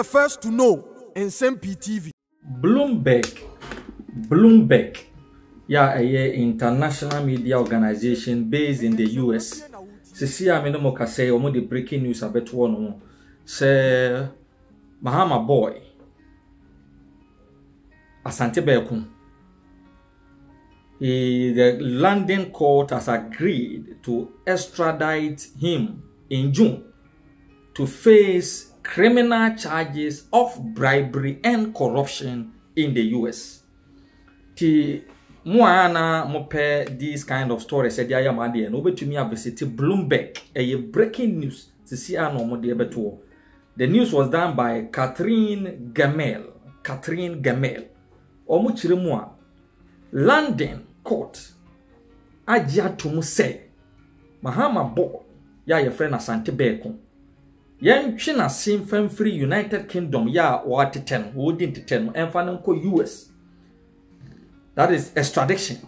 the first to know. Nsem-Pii TV. Bloomberg. Yeah, a international media organization based in the US. Sisi a me no mo kase omo the breaking news abeto no. Say Mahama boy Asante Bekum. The London court has agreed to extradite him in June to face criminal charges of bribery and corruption in the US. Ti Moana mope these kind of stories said I am ade no betumi visit Bloomberg a breaking news to see no de beto. The news was done by Catherine Gamel. Omu chiremua London court ajia to say Mahama bo ya your friend Asante Bekum. Yen China sim fem free United Kingdom ya what 10 wouldn't 10 and ko US. That is extradition.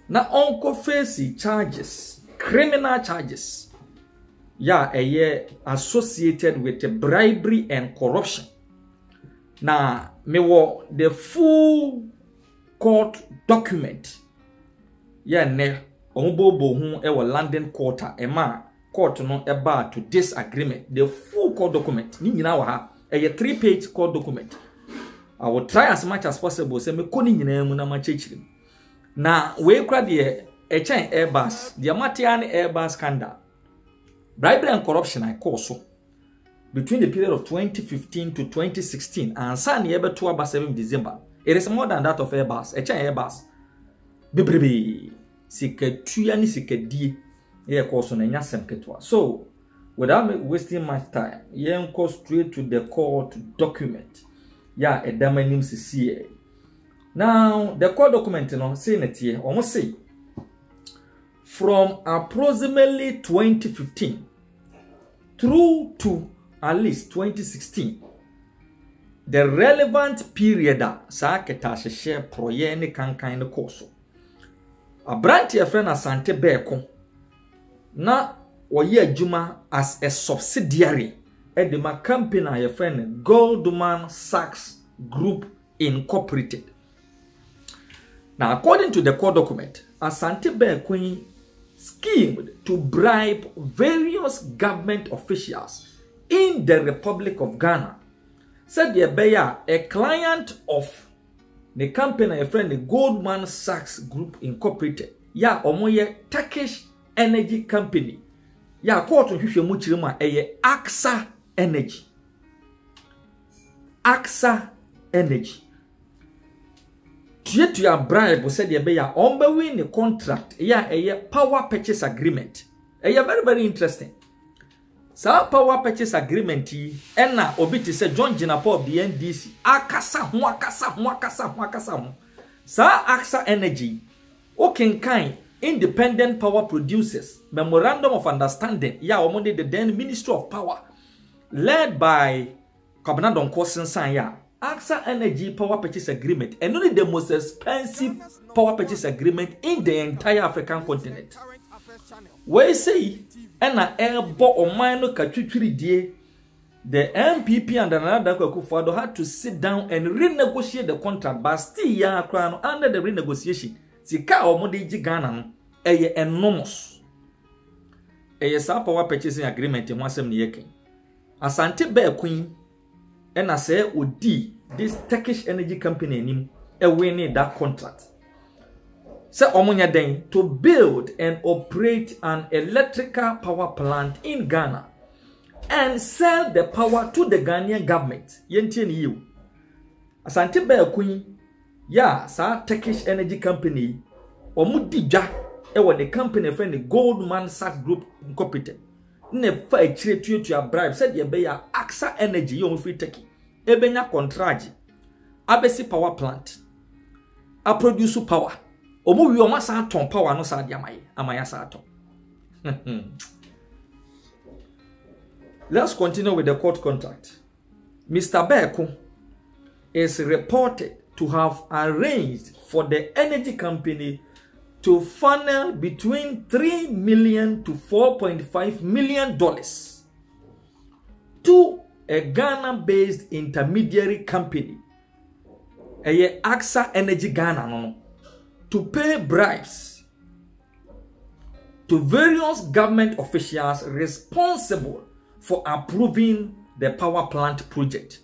Now uncle face charges, criminal charges. Yeah, a year associated with the bribery and corruption. Now, me wo the full court document. Yeah, ne ombobo hu e wo London court ema court no eba to this agreement. The full court document. Ni nyina wa ha. A 3-page court document. I will try as much as possible. Say me koni nyina mu na ma chechiri. Na we kra de e chen Airbus, the Matian Airbus scandal. Bribery and corruption I call so. Between the period of 2015 to 2016 and San ebe to about 7 December. It is more than that of Airbus. A chen Airbus. Brɨbery. Sike tuya ni sike die. Ye call so na Nsem ketwa. So, without me wasting much time, yen go straight to the court document. Yeah, a damanim CCA. Now, the court document, you know, saying it here, almost say, from approximately 2015 through to at least 2016, the relevant period that Saketa share proyeni kind of course. A branch your friend Asante Bekum na oye juma as a subsidiary. Edema company your friend Goldman Sachs Group Incorporated. Now, according to the court document, Asante Bekum schemed to bribe various government officials in the Republic of Ghana. Said the Beya, a client of the company your friend the Goldman Sachs Group Incorporated. Ya omoye Turkish energy company. Ya court hwehwe mu chirima eye AXA Energy. To your bribe said the beya win the contract. Yeah, a power purchase agreement. Very, very interesting. So power purchase agreement ena obiti say John Jinapo of the NDC. Akasa. Sa AXA Energy. Kind independent power producers. Memorandum of understanding. Yeah, omonde the then Ministry of Power. Led by Kabana Donkosen Sanya. AXA Energy Power Purchase Agreement, and only the most expensive power purchase agreement in the entire African continent. Where say, and a airbo or minor katuturi die, the MPP and another Kufuado had to sit down and renegotiate the contract, but still ya crown under the renegotiation. Sika or Modiji Ghana, enormous. A power purchasing agreement in 1 year. Asante Bekum. And I say, would this Turkish energy company nim winning that contract. So, omonya den to build and operate an electrical power plant in Ghana and sell the power to the Ghanaian government. Yentien you. Asante Bekum, yeah, sa Turkish energy company, omudija, the company friend the Goldman Sachs Group Incorporated. Ne fa chire to your bribe said ye be ya AXA Energy you free Turkey ebenya contract abesi power plant a produce power omo wi o ma sa ton power no sa dia amaya sa ton. Let's continue with the court contract. Mr. Bekum is reported to have arranged for the energy company to funnel between $3 million to $4.5 million to a Ghana-based intermediary company, a AXA Energy Ghana, to pay bribes to various government officials responsible for approving the power plant project.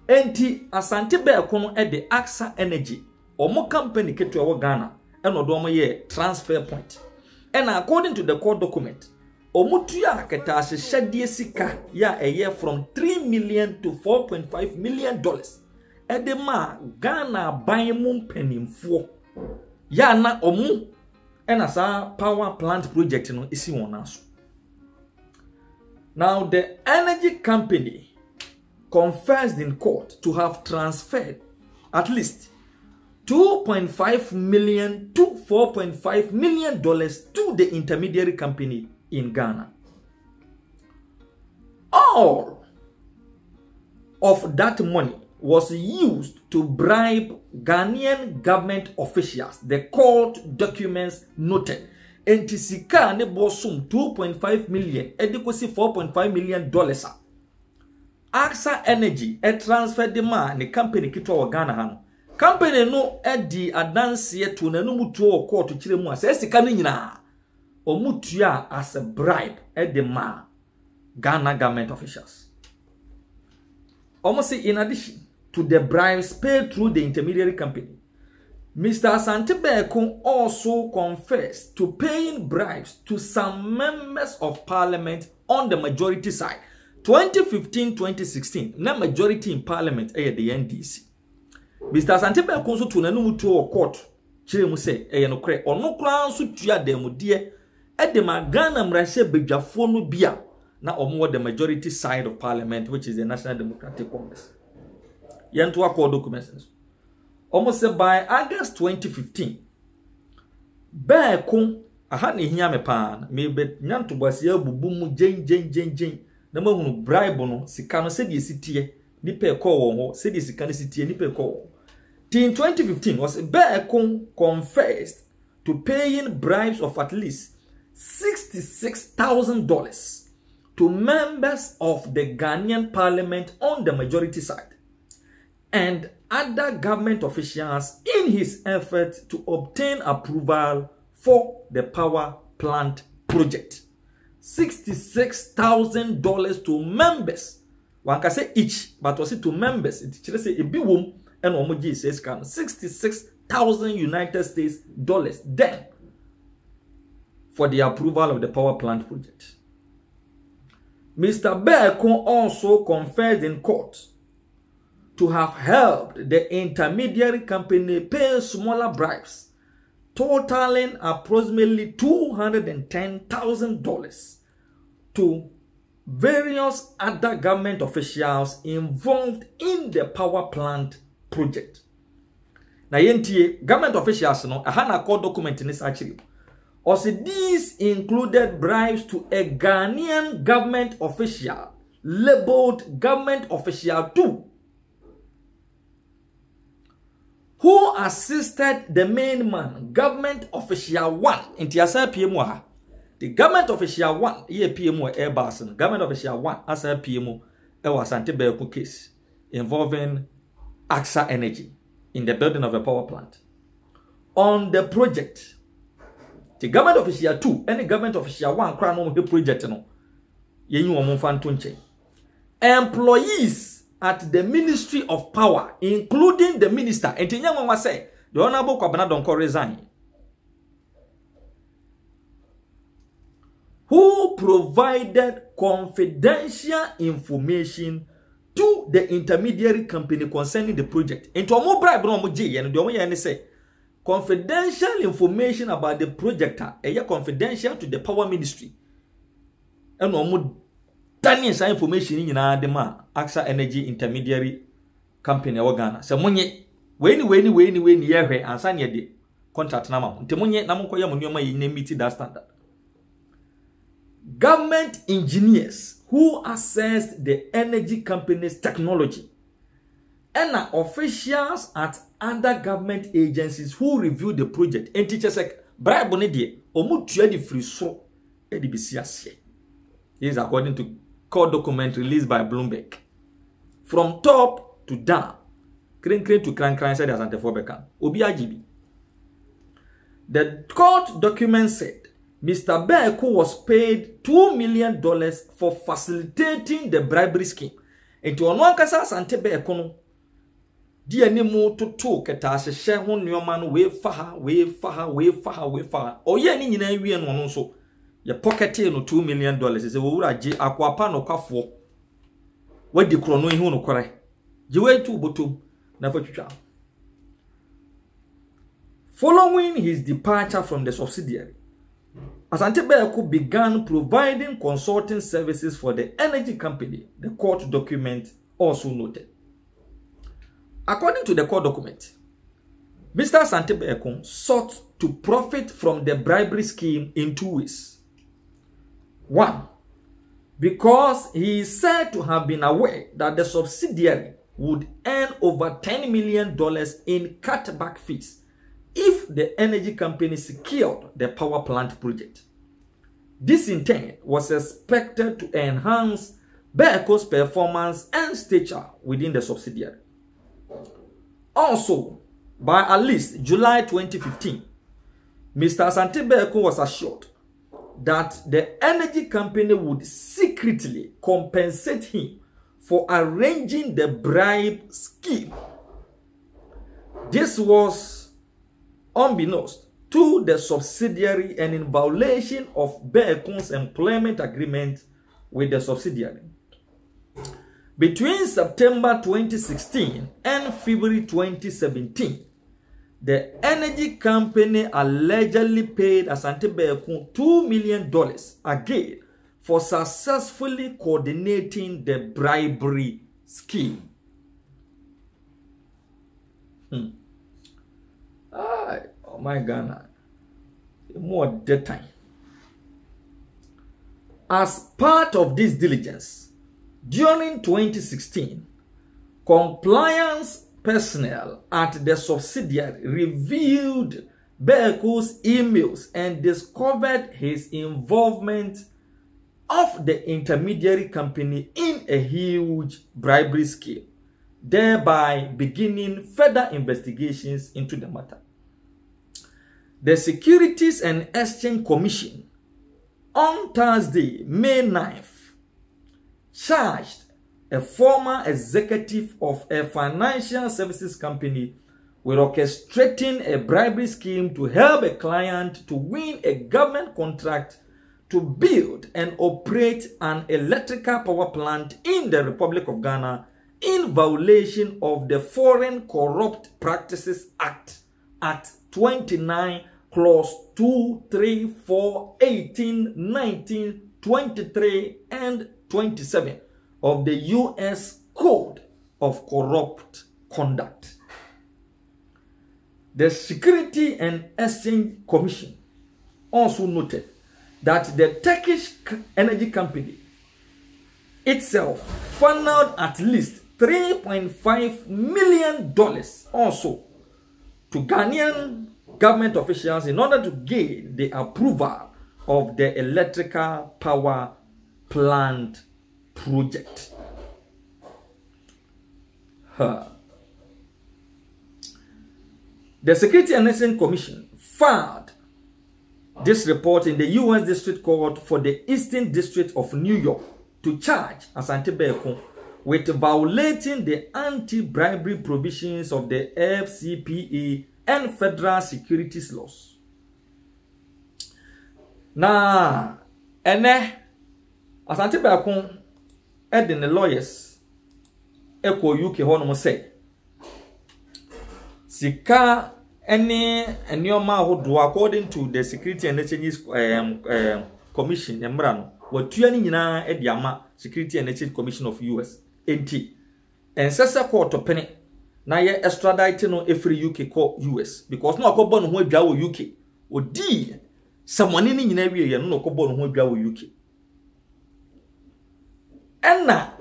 Enti Asante Bekono at the AXA Energy, omo company ketu ewo Ghana, eno do omo ye transfer point. And according to the court document, omutuya keta ahyehyede sika ya eye from 3 million to 4.5 million dollars. Edema Ghana ban mu mpanimfo ya na omu ena sa power plant project no isi won aso. Now the energy company confessed in court to have transferred at least 2.5 million to 4.5 million dollars to the intermediary company in Ghana. All of that money was used to bribe Ghanaian government officials. The court documents noted Entisika ne bosum 2.5 million edikosi 4.5 million dollars. AXA Energy transferred the man the company kitwa wa Ghana hano. Company no edi adanse to na no mutuo o court kire mu asa sika no nyina omutua as a bribe the man Ghana government officials. Almost in addition to the bribes paid through the intermediary company, Mr. Asante Bekono also confessed to paying bribes to some members of parliament on the majority side. 2015-2016, na majority in parliament the NDC. Mr. Asante Bekono so to na no mutuo court kire mu se no kre ono kra so tua dem de the Ghana mrahye bedwafo no bia na omo the majority side of parliament, which is the National Democratic Congress. Yento akọ documents. Almost by August 2015, Bekono aha ne hia me pa me be nyanto bwase abubu mu jen na mahunu bribe no sika no se de sitie ni pe ko won ho se de sika no sitie ni pe ko. In 2015 was Bekono confessed to paying bribes of at least $66,000 to members of the Ghanaian parliament on the majority side and other government officials in his effort to obtain approval for the power plant project. $66,000 to members. One can say each, but was it to members? It should say a big womb and omoji says can 66,000 United States dollars then for the approval of the power plant project. Mr. Bekono also confessed in court to have helped the intermediary company pay smaller bribes, totaling approximately $210,000 to various other government officials involved in the power plant project. Now, yentie government officials no ahana court document in this actually. Also, these included bribes to a Ghanaian government official labeled government official 2, who assisted the main man, government official 1. In Tiasa PMO, the government official 1, here PMO Airbus, government official 1, as a PMO, was Asante Bekono case involving AXA Energy in the building of a power plant. On the project, the government official 2 and the government official 1 crown on the project no. Employees at the Ministry of Power, including the minister, and Tinyama say the Honorable Kwabena Donko resign, who provided confidential information to the intermediary company concerning the project. Into a more bribe no moji and the only say confidential information about the project are confidential to the power ministry. And no more Daniel information in the man AXA Energy intermediary company of Ghana. So money when ye and sign the contract nama. Temunye namunko ya munyoma ye meet that standard. Government engineers who assessed the energy company's technology and officials at other government agencies who reviewed the project and teachers like bribe on the omutua di free so e di bisi ase. This is according to court document released by Bloomberg. from top to down. Kren to kran said Asante Fobeka. Obi Ajibi. The court document said Mr. Beku was paid $2 million for facilitating the bribery scheme. Into Onwankasa Asante Beku no di animu to keta ahye ho nneoma no we fa ha. Oye ni nyina wie no no so. Ye pocket no $2 million say wo wura je akwapa no kwafo. Wadi kro no ihu no kore. Je we tu botom na fatwitwa. Following his departure from the subsidiary, Asante Beku began providing consulting services for the energy company, the court document also noted. According to the court document, Mr. Asante Beku sought to profit from the bribery scheme in 2 ways. 1, because he is said to have been aware that the subsidiary would earn over $10 million in cutback fees if the energy company secured the power plant project. This in turn was expected to enhance Beku's performance and stature within the subsidiary. Also, by at least July 2015, Mr. Asante Beku was assured that the energy company would secretly compensate him for arranging the bribe scheme. This was unbeknownst to the subsidiary and in violation of Beku's employment agreement with the subsidiary. Between September 2016 and February 2017, the energy company allegedly paid Asante Beku $2 million again for successfully coordinating the bribery scheme. Oh my God, more that time. As part of this diligence, during 2016, compliance personnel at the subsidiary reviewed Beku's emails and discovered his involvement of the intermediary company in a huge bribery scheme, thereby beginning further investigations into the matter. The Securities and Exchange Commission on Thursday, May 9th, charged a former executive of a financial services company with orchestrating a bribery scheme to help a client to win a government contract to build and operate an electrical power plant in the Republic of Ghana in violation of the Foreign Corrupt Practices Act at 29 Clause 2, 3, 4, 18, 19, 23, and 27 of the U.S. Code of Corrupt Conduct. The Security and Exchange Commission also noted that the Turkish energy company itself funneled at least $3.5 million also to Ghanaian government officials in order to gain the approval of the electrical power plant project. The Security and Exchange Commission filed this report in the U.S. District Court for the Eastern District of New York to charge Asante Beku with violating the anti-bribery provisions of the FCPA and federal securities laws. Now, Asante Beku and the lawyers Eko UK Hono say Sika any according to the Security and Exchange Commission Embrano what nyina ediama Security and Exchange Commission of US NT and sesa court to penny na ye extradite no every UK court US because no akobon ho adwa wo UK odi someone ni nyina wie ye no akobon ho adwa wo UK enna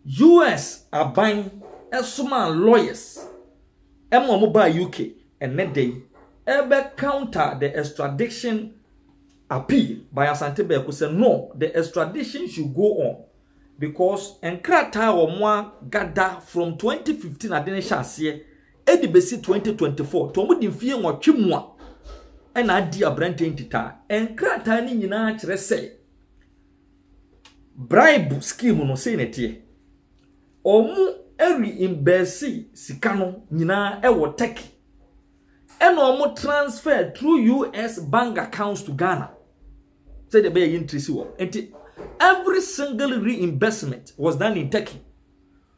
US aban esoma lawyers emo mo ba UK and net day ebe counter the extradition appeal by Asante Beku say no, the extradition should go on. because enkrata omwa gada from 2015 adene hyase edi besi 2024 to omudi mfie nwotwe a ena adi abrante entita enkrata ni nyina kire se bribe scheme no se netie omu reimburse sika no nyina ewo Turkey ena omu transfer through US bank accounts to Ghana say the be interest wo enti every single reimbursement was done in Turkey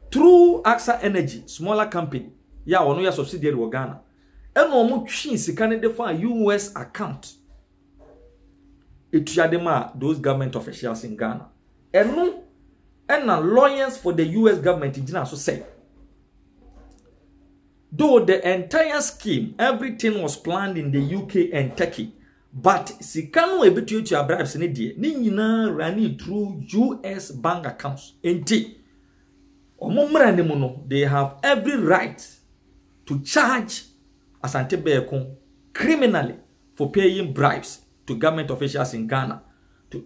through AXA Energy, smaller company. Ya ono ya subsidiary wa Ghana. Eno omo twi sika ne defa US account. Etuadema those government officials in Ghana. Eno lawyers for the US government gina so say. Though the entire scheme, everything was planned in the UK and Turkey. But sikano ebetu to bribes ne die ni nyina rani through US bank accounts enti omomra ne mu no they have every right to charge Asante Beeko criminally for paying bribes to government officials in Ghana to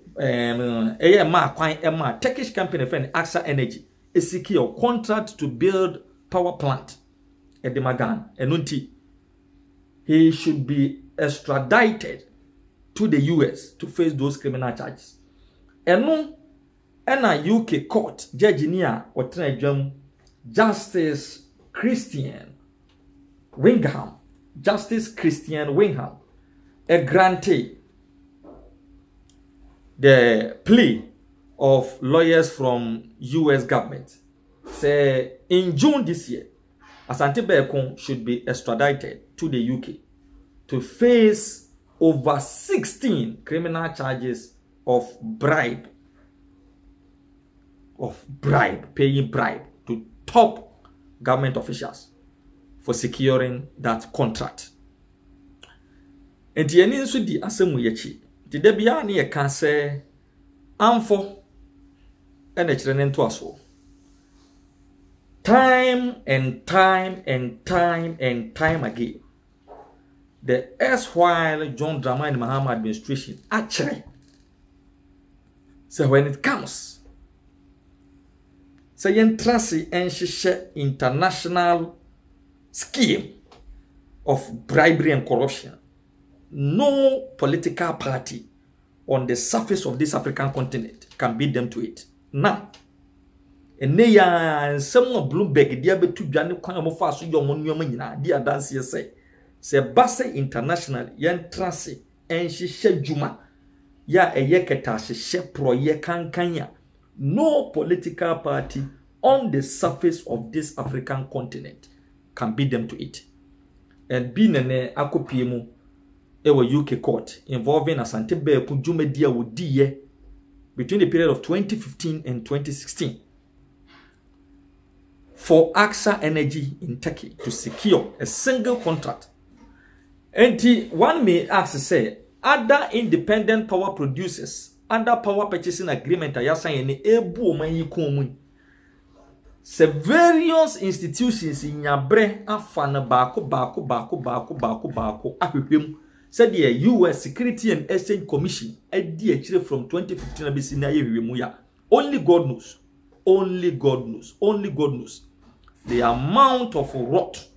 Turkish company friend AXA Energy is secure contract to build power plant at the Ghana enunti he should be extradited to the US to face those criminal charges. Eno ena UK court judge niya watena jam Justice Christian Wingham granted the plea of lawyers from US government. Say in June this year, Asante Beeko should be extradited to the UK to face over 16 criminal charges of paying bribe to top government officials for securing that contract. And the ending should be asemu yechi. The debia ni ye can say amfo and echirenen to us. Time and time again. The erstwhile John Dramani Mahama administration actually. So when it comes, say Yentrasi and Shisha international scheme of bribery and corruption, no political party on the surface of this African continent can beat them to it. Now, and they are some of Bloomberg, dear be to Johnny Kwamo so your money, dear dance, say. Se base international Yentrasi and Shisha Juma ya eyeketa Shisha proye kankanya. No political party on the surface of this African continent can beat them to it. And being an akopiemu ewa UK court involving Asante Beeko Jumedia Wudiye between the period of 2015 and 2016 for AXA Energy in Turkey to secure a single contract. And one may ask, say, other independent power producers, under power purchasing agreement, se various institutions in Yabre afana bako said the US Security and Exchange Commission from 2015 only God knows the amount of rot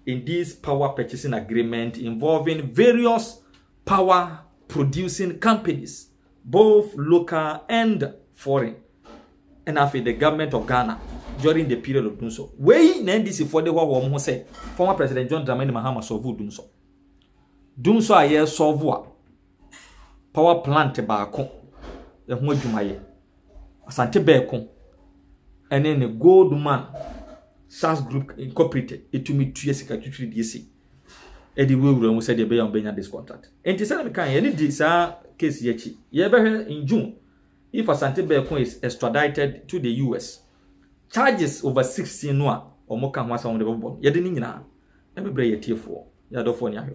in this power purchasing agreement involving various power producing companies, both local and foreign, and after the government of Ghana during the period of doing so. Way NDC for the war said former President John Dramani Mahama solve doing so. Doing so a year solve power plant baako the ho adwumaye Asante Beeko and then the Goldman SAS Group Incorporated, it to me 2 years ago, DC. Eddie Wilbur said the Bay on Benya this contract. And to say, any this case yechi. In June, if Asante Beeko is extradited to the US, charges over 16 or more can was on the bubble. Yadinina, every bray a tear for Yadofon Yahoo.